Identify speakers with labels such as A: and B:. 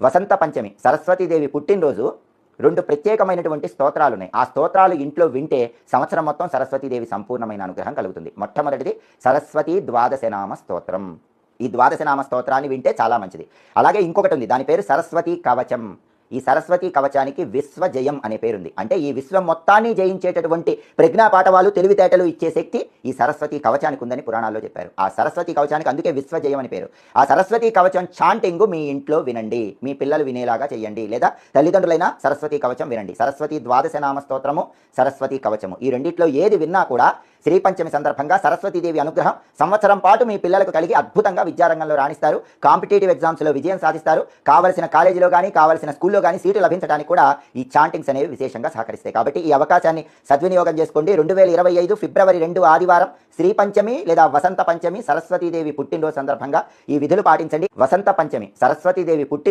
A: వసంత పంచమి సరస్వతీదేవి పుట్టినరోజు 2 ప్రత్యేకమైనటువంటి స్తోత్రాలున్నాయి. ఆ స్తోత్రాలు ఇంట్లో వింటే సంవత్సరం మొత్తం సరస్వతీదేవి సంపూర్ణమైన అనుగ్రహం కలుగుతుంది. మొట్టమొదటిది సరస్వతీ ద్వాదశనామ స్తోత్రం. ఈ ద్వాదశనామ స్తోత్రాన్ని వింటే చాలా మంచిది. అలాగే ఇంకొకటి ఉంది, దాని పేరు సరస్వతీ కవచం. ఈ సరస్వతీ కవచానికి విశ్వజయం అనే పేరుంది. అంటే ఈ విశ్వం మొత్తాన్ని జయించేటటువంటి ప్రజ్ఞా పాఠవాలు, తెలివితేటలు ఇచ్చే శక్తి ఈ సరస్వతీ కవచానికి ఉందని పురాణాల్లో చెప్పారు. ఆ సరస్వతీ కవచానికి అందుకే విశ్వజయం అని పేరు. ఆ సరస్వతీ కవచం చాంటింగ్ మీ ఇంట్లో వినండి, మీ పిల్లలు వినేలాగా చేయండి, లేదా తల్లిదండ్రులైనా సరస్వతీ కవచం వినండి. సరస్వతీ ద్వాదశనామ స్తోత్రము, సరస్వతీ కవచము, ఈ రెండిట్లో ఏది విన్నా కూడా శ్రీ పంచమి సందర్భంగా సరస్వతీదేవి అనుగ్రహం సంవత్సరం పాటు మీ పిల్లలకు కలిగి అద్భుతంగా విద్యారంగంలో రాణిస్తారు. కాంపిటేటివ్ ఎగ్జామ్స్లో విజయం సాధిస్తారు. కావలసిన కాలేజీలో కానీ కావలసిన స్కూల్లో కానీ సీటు లభించడానికి కూడా ఈ చాంటింగ్స్ అనేవి విశేషంగా సహకరిస్తాయి. కాబట్టి ఈ అవకాశాన్ని సద్వినియోగం చేసుకోండి. 2025 ఫిబ్రవరి 2 ఆదివారం శ్రీ పంచమి లేదా వసంత పంచమి సరస్వతీదేవి పుట్టినరోజు సందర్భంగా ఈ విధులు పాటించండి. వసంత పంచమి సరస్వతీదేవి పుట్టిన